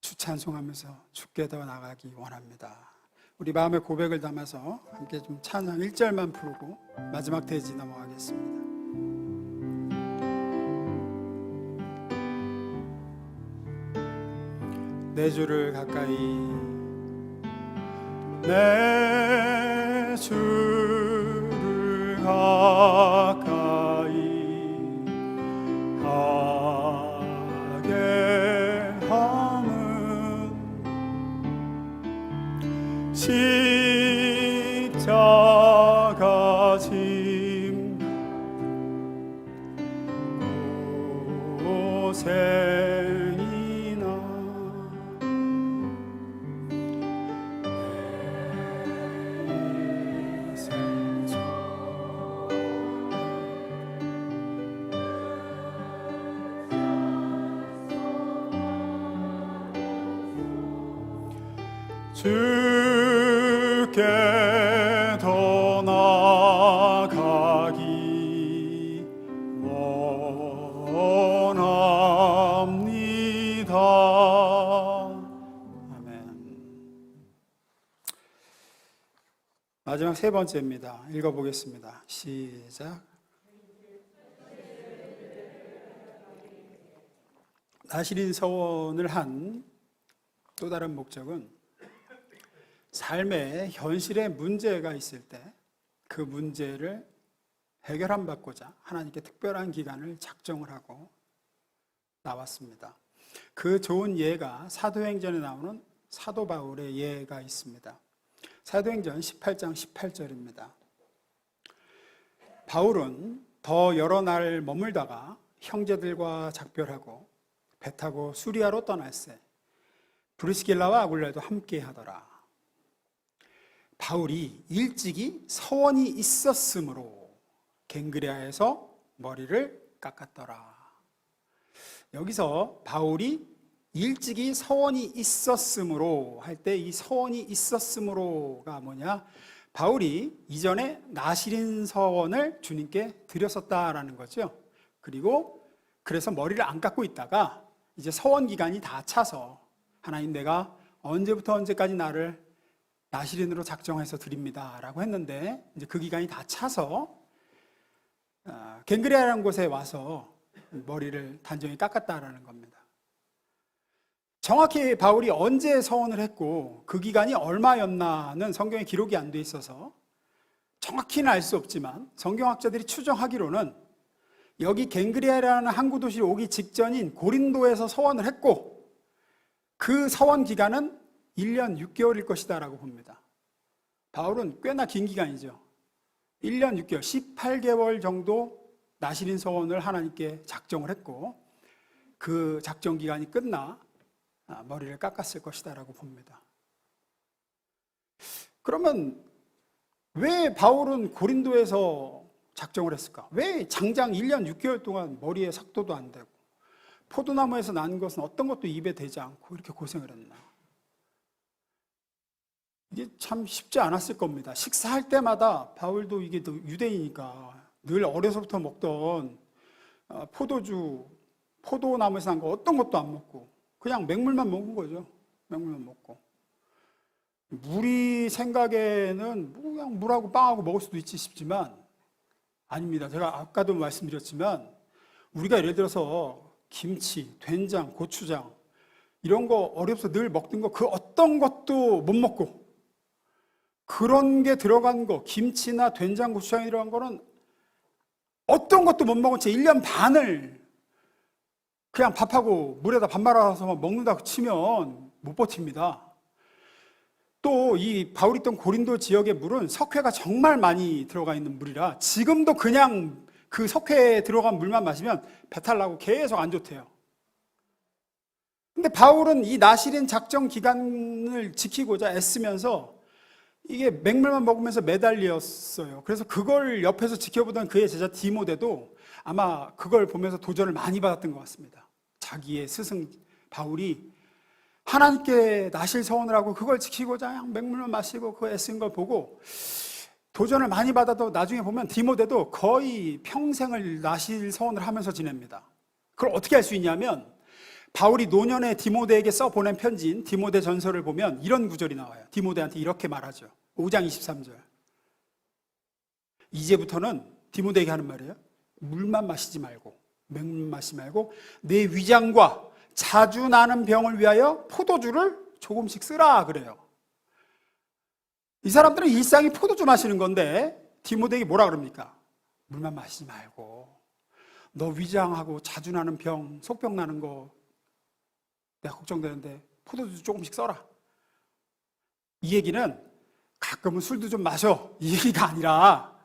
[SPEAKER 1] 주 찬송하면서 주께 더 나가기 원합니다. 우리 마음의 고백을 담아서 함께 좀 찬양 1절만 부르고 마지막 대지 넘어가겠습니다. 내 주를 가까이, 내 주를 가까이 하게 함은 십자가 짐 고생이나 주께 더 나아가기 원합니다. 아멘. 마지막 세 번째입니다. 읽어보겠습니다. 시작. 나시린 서원을 한 또 다른 목적은 삶의 현실에 문제가 있을 때 그 문제를 해결함 받고자 하나님께 특별한 기간을 작정을 하고 나왔습니다. 그 좋은 예가 사도행전에 나오는 사도 바울의 예가 있습니다. 사도행전 18장 18절입니다. 바울은 더 여러 날 머물다가 형제들과 작별하고 배 타고 수리아로 떠날새 브리스길라와 아굴라도 함께 하더라. 바울이 일찍이 서원이 있었으므로 갱그레아에서 머리를 깎았더라. 여기서 바울이 일찍이 서원이 있었으므로 할 때 이 서원이 있었으므로가 뭐냐? 바울이 이전에 나시린 서원을 주님께 드렸었다라는 거죠. 그리고 그래서 머리를 안 깎고 있다가 이제 서원 기간이 다 차서 하나님, 내가 언제부터 언제까지 나를 나시린으로 작정해서 드립니다 라고 했는데 이제 그 기간이 다 차서 갱그레아라는 곳에 와서 머리를 단정히 깎았다라는 겁니다. 정확히 바울이 언제 서원을 했고 그 기간이 얼마였나는 성경에 기록이 안 돼 있어서 정확히는 알 수 없지만 성경학자들이 추정하기로는 여기 갱그레아라는 항구 도시로 오기 직전인 고린도에서 서원을 했고 그 서원 기간은 1년 6개월일 것이다 라고 봅니다. 바울은 꽤나 긴 기간이죠. 1년 6개월, 18개월 정도 나시린 서원을 하나님께 작정을 했고 그 작정 기간이 끝나 머리를 깎았을 것이다 라고 봅니다. 그러면 왜 바울은 고린도에서 작정을 했을까? 왜 장장 1년 6개월 동안 머리에 삭도도 안 되고 포도나무에서 난 것은 어떤 것도 입에 대지 않고 이렇게 고생을 했나? 이게 참 쉽지 않았을 겁니다. 식사할 때마다 바울도 이게 또 유대이니까 늘 어려서부터 먹던 포도주, 포도나무에서 난 거 어떤 것도 안 먹고 그냥 맹물만 먹은 거죠. 맹물만 먹고. 우리 생각에는 그냥 물하고 빵하고 먹을 수도 있지 싶지만 아닙니다. 제가 아까도 말씀드렸지만 우리가 예를 들어서 김치, 된장, 고추장 이런 거 어려서 늘 먹던 거 그 어떤 것도 못 먹고 그런 게 들어간 거 김치나 된장, 고추장이 들어간 거는 어떤 것도 못 먹은 채 1년 반을 그냥 밥하고 물에다 밥 말아서 먹는다고 치면 못 버팁니다. 또 이 바울이 있던 고린도 지역의 물은 석회가 정말 많이 들어가 있는 물이라 지금도 그냥 그 석회에 들어간 물만 마시면 배탈 나고 계속 안 좋대요. 근데 바울은 이 나시린 작정 기간을 지키고자 애쓰면서 이게 맹물만 먹으면서 매달렸어요. 그래서 그걸 옆에서 지켜보던 그의 제자 디모데도 아마 그걸 보면서 도전을 많이 받았던 것 같습니다. 자기의 스승 바울이 하나님께 나실 서원을 하고 그걸 지키고자 그냥 맹물만 마시고 그 애쓴 걸 보고 도전을 많이 받아도 나중에 보면 디모데도 거의 평생을 나실 서원을 하면서 지냅니다. 그걸 어떻게 할 수 있냐면 바울이 노년에 디모데에게 써보낸 편지인 디모데 전서를 보면 이런 구절이 나와요. 디모데한테 이렇게 말하죠. 5장 23절. 이제부터는 디모데에게 하는 말이에요. 물만 마시지 말고 맹물만 마시지 말고 내 위장과 자주 나는 병을 위하여 포도주를 조금씩 쓰라 그래요. 이 사람들은 일상이 포도주 마시는 건데 디모데에게 뭐라 그럽니까? 물만 마시지 말고 너 위장하고 자주 나는 병, 속병 나는 거 내가 걱정되는데 포도주 조금씩 써라. 이 얘기는 가끔은 술도 좀 마셔 이 얘기가 아니라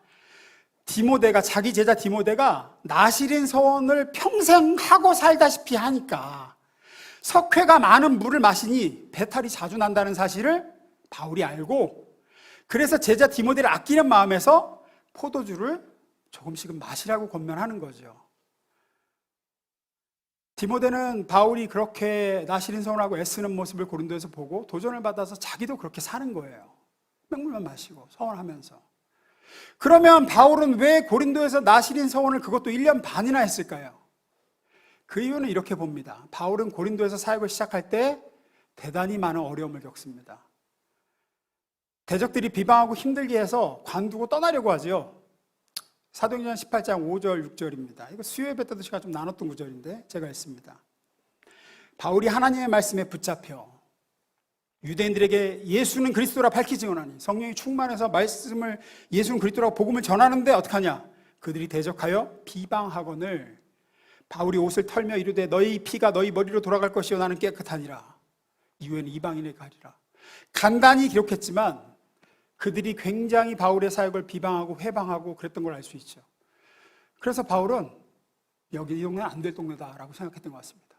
[SPEAKER 1] 디모데가 자기 제자 디모데가 나실인 서원을 평생 하고 살다시피 하니까 석회가 많은 물을 마시니 배탈이 자주 난다는 사실을 바울이 알고 그래서 제자 디모데를 아끼는 마음에서 포도주를 조금씩은 마시라고 권면하는 거죠. 디모데는 바울이 그렇게 나실인 서원하고 애쓰는 모습을 고린도에서 보고 도전을 받아서 자기도 그렇게 사는 거예요. 맹물만 마시고 서원하면서. 그러면 바울은 왜 고린도에서 나실인 서원을 그것도 1년 반이나 했을까요? 그 이유는 이렇게 봅니다. 바울은 고린도에서 사역을 시작할 때 대단히 많은 어려움을 겪습니다. 대적들이 비방하고 힘들게 해서 관두고 떠나려고 하죠. 사도행전 18장 5절 6절입니다. 이거 수요 예배 때도 제가 좀 나눴던 구절인데 제가 했습니다. 바울이 하나님의 말씀에 붙잡혀 유대인들에게 예수는 그리스도라 밝히 증언하니 성령이 충만해서 말씀을 예수는 그리스도라고 복음을 전하는데 어떡하냐? 그들이 대적하여 비방하거늘 바울이 옷을 털며 이르되 너희 피가 너희 머리로 돌아갈 것이요 나는 깨끗하니라. 이후에는 이방인에게 가리라. 간단히 기록했지만 그들이 굉장히 바울의 사역을 비방하고 회방하고 그랬던 걸 알 수 있죠. 그래서 바울은 여기 이 동네는 안 될 동네다라고 생각했던 것 같습니다.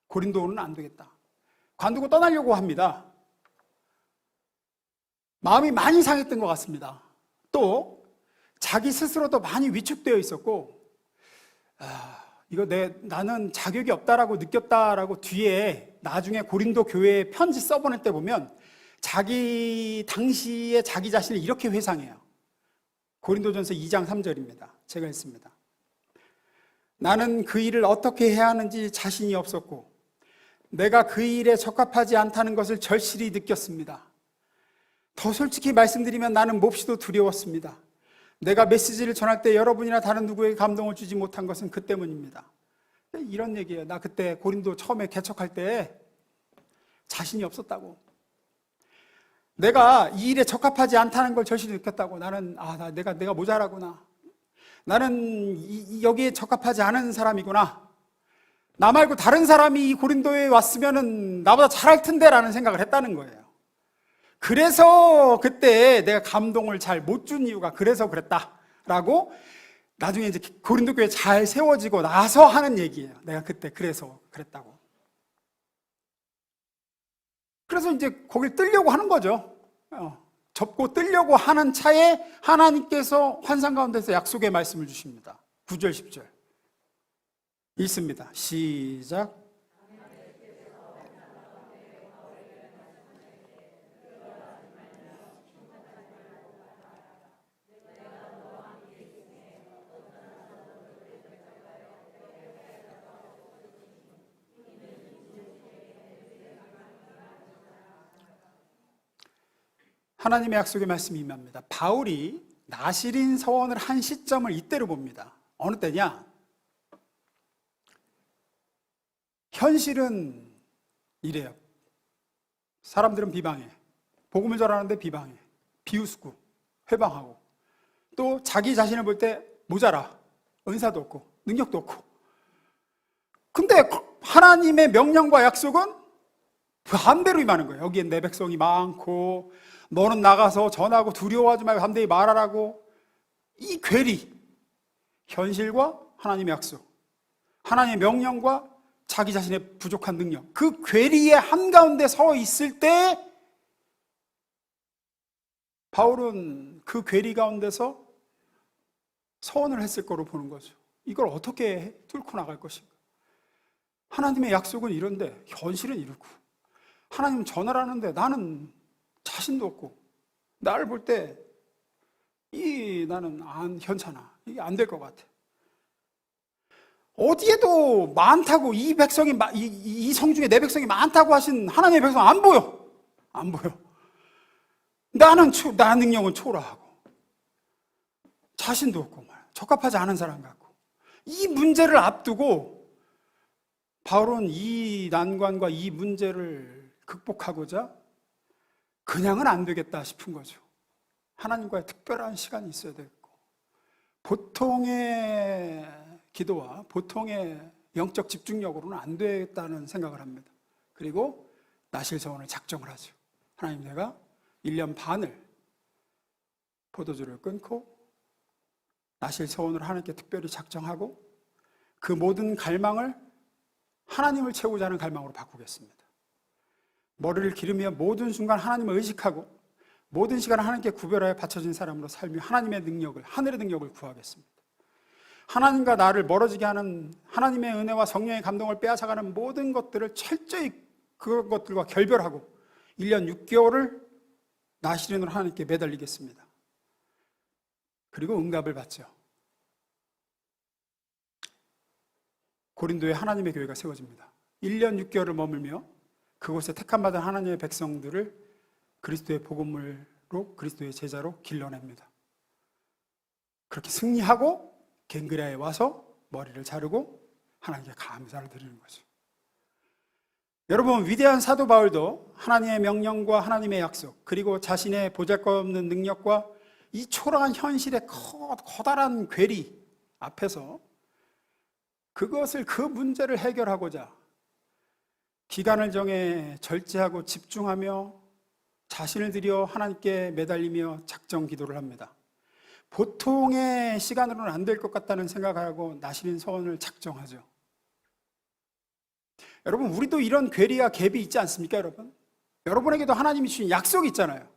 [SPEAKER 1] 고린도는 안 되겠다. 관두고 떠나려고 합니다. 마음이 많이 상했던 것 같습니다. 또 자기 스스로도 많이 위축되어 있었고 이거 나는 자격이 없다라고 느꼈다라고 뒤에 나중에 고린도 교회에 편지 써보낼 때 보면 자기 당시에 자기 자신을 이렇게 회상해요. 고린도전서 2장 3절입니다. 제가 읽습니다. 나는 그 일을 어떻게 해야 하는지 자신이 없었고 내가 그 일에 적합하지 않다는 것을 절실히 느꼈습니다. 더 솔직히 말씀드리면 나는 몹시도 두려웠습니다. 내가 메시지를 전할 때 여러분이나 다른 누구에게 감동을 주지 못한 것은 그 때문입니다. 이런 얘기예요. 나 그때 고린도 처음에 개척할 때 자신이 없었다고. 내가 이 일에 적합하지 않다는 걸 절실히 느꼈다고. 나는 내가 모자라구나. 나는 여기에 적합하지 않은 사람이구나. 나 말고 다른 사람이 이 고린도에 왔으면은 나보다 잘할 텐데라는 생각을 했다는 거예요. 그래서 그때 내가 감동을 잘 못 준 이유가 그래서 그랬다라고 나중에 이제 고린도 교회 잘 세워지고 나서 하는 얘기예요. 내가 그때 그래서 그랬다고. 그래서 이제 거길 뜨려고 하는 거죠. 접고 뜨려고 하는 차에 하나님께서 환상 가운데서 약속의 말씀을 주십니다. 9절 10절 읽습니다. 시작. 하나님의 약속의 말씀이 임합니다. 바울이 나실인 서원을 한 시점을 이때로 봅니다. 어느 때냐? 현실은 이래요. 사람들은 비방해. 복음을 전하는데 비방해. 비웃고 회방하고 또 자기 자신을 볼 때 모자라. 은사도 없고 능력도 없고. 근데 하나님의 명령과 약속은 반대로 임하는 거예요. 여기엔 내 백성이 많고 너는 나가서 전하고 두려워하지 말고 담대히 말하라고. 이 괴리, 현실과 하나님의 약속, 하나님의 명령과 자기 자신의 부족한 능력, 그 괴리의 한가운데 서 있을 때 바울은 그 괴리 가운데서 서원을 했을 거로 보는 거죠. 이걸 어떻게 뚫고 나갈 것인가? 하나님의 약속은 이런데 현실은 이렇고, 하나님 전화를 하는데 나는 자신도 없고, 나를 볼 때 나는 안 현찮아. 이게 안 될 것 같아. 어디에도 많다고, 이 성 중에 내 백성이 많다고 하신 하나님의 백성 안 보여. 안 보여. 나 능력은 초라하고, 자신도 없고, 적합하지 않은 사람 같고, 이 문제를 앞두고 바울은 이 난관과 이 문제를 극복하고자 그냥은 안 되겠다 싶은 거죠. 하나님과의 특별한 시간이 있어야 되겠고, 보통의 기도와 보통의 영적 집중력으로는 안 되겠다는 생각을 합니다. 그리고 나실서원을 작정을 하죠. 하나님, 내가 1년 반을 포도주를 끊고 나실서원을 하나님께 특별히 작정하고 그 모든 갈망을 하나님을 채우고자 하는 갈망으로 바꾸겠습니다. 머리를 기르며 모든 순간 하나님을 의식하고 모든 시간을 하나님께 구별하여 바쳐진 사람으로 살며 하나님의 능력을, 하늘의 능력을 구하겠습니다. 하나님과 나를 멀어지게 하는 하나님의 은혜와 성령의 감동을 빼앗아가는 모든 것들을 철저히 그런 것들과 결별하고 1년 6개월을 나시린으로 하나님께 매달리겠습니다. 그리고 응답을 받죠. 고린도에 하나님의 교회가 세워집니다. 1년 6개월을 머물며 그곳에 택함받은 하나님의 백성들을 그리스도의 복음으로, 그리스도의 제자로 길러냅니다. 그렇게 승리하고 갱그라에 와서 머리를 자르고 하나님께 감사를 드리는 거죠. 여러분, 위대한 사도 바울도 하나님의 명령과 하나님의 약속, 그리고 자신의 보잘것없는 능력과 이 초라한 현실의 커다란 괴리 앞에서 그 문제를 해결하고자 기간을 정해 절제하고 집중하며 자신을 들여 하나님께 매달리며 작정 기도를 합니다. 보통의 시간으로는 안 될 것 같다는 생각을 하고 나시린 서원을 작정하죠. 여러분, 우리도 이런 괴리와 갭이 있지 않습니까, 여러분? 여러분에게도 하나님이 주신 약속이 있잖아요.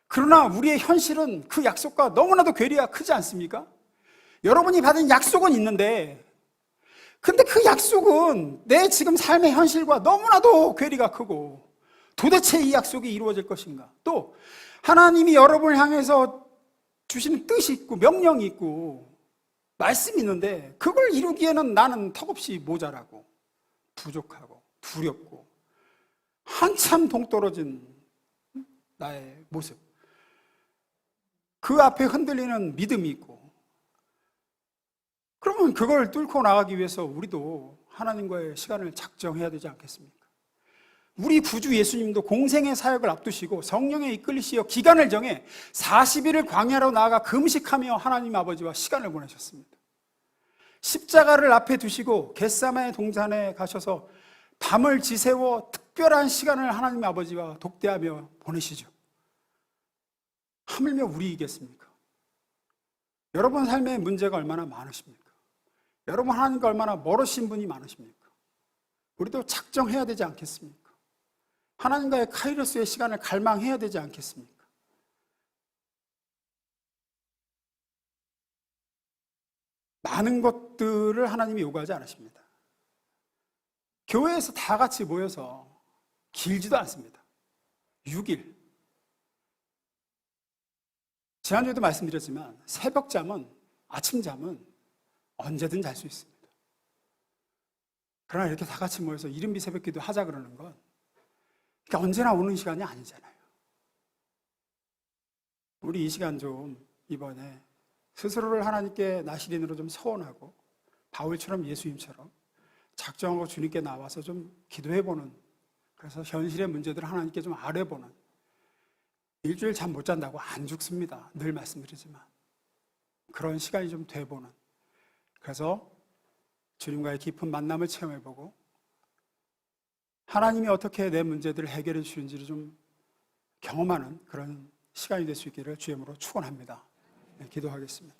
[SPEAKER 1] 그러나 우리의 현실은 그 약속과 너무나도 괴리가 크지 않습니까? 여러분이 받은 약속은 있는데, 근데 그 약속은 내 지금 삶의 현실과 너무나도 괴리가 크고, 도대체 이 약속이 이루어질 것인가? 또 하나님이 여러분을 향해서 주시는 뜻이 있고 명령이 있고 말씀이 있는데 그걸 이루기에는 나는 턱없이 모자라고 부족하고 두렵고 한참 동떨어진 나의 모습, 그 앞에 흔들리는 믿음이 있고, 그러면 그걸 뚫고 나가기 위해서 우리도 하나님과의 시간을 작정해야 되지 않겠습니까? 우리 구주 예수님도 공생의 사역을 앞두시고 성령에 이끌리시어 기간을 정해 40일을 광야로 나아가 금식하며 하나님 아버지와 시간을 보내셨습니다. 십자가를 앞에 두시고 겟세마네 동산에 가셔서 밤을 지새워 특별한 시간을 하나님 아버지와 독대하며 보내시죠. 하물며 우리이겠습니까? 여러분 삶의 문제가 얼마나 많으십니까? 여러분 하나님과 얼마나 멀으신 분이 많으십니까? 우리도 작정해야 되지 않겠습니까? 하나님과의 카이로스의 시간을 갈망해야 되지 않겠습니까? 많은 것들을 하나님이 요구하지 않으십니다. 교회에서 다 같이 모여서 길지도 않습니다. 6일. 지난주에도 말씀드렸지만 새벽잠은, 아침잠은 언제든 잘 수 있습니다. 그러나 이렇게 다 같이 모여서 이른비 새벽기도 하자 그러는 건 언제나 오는 시간이 아니잖아요. 우리 이 시간 좀 이번에 스스로를 하나님께 나시린으로 좀 서원하고 바울처럼 예수님처럼 작정하고 주님께 나와서 좀 기도해보는, 그래서 현실의 문제들을 하나님께 좀 아뢰보는, 일주일 잠 못 잔다고 안 죽습니다. 늘 말씀드리지만 그런 시간이 좀 돼보는, 그래서 주님과의 깊은 만남을 체험해보고 하나님이 어떻게 내 문제들을 해결해 주시는지를 좀 경험하는 그런 시간이 될 수 있기를 주의 이름으로 축원합니다. 네, 기도하겠습니다.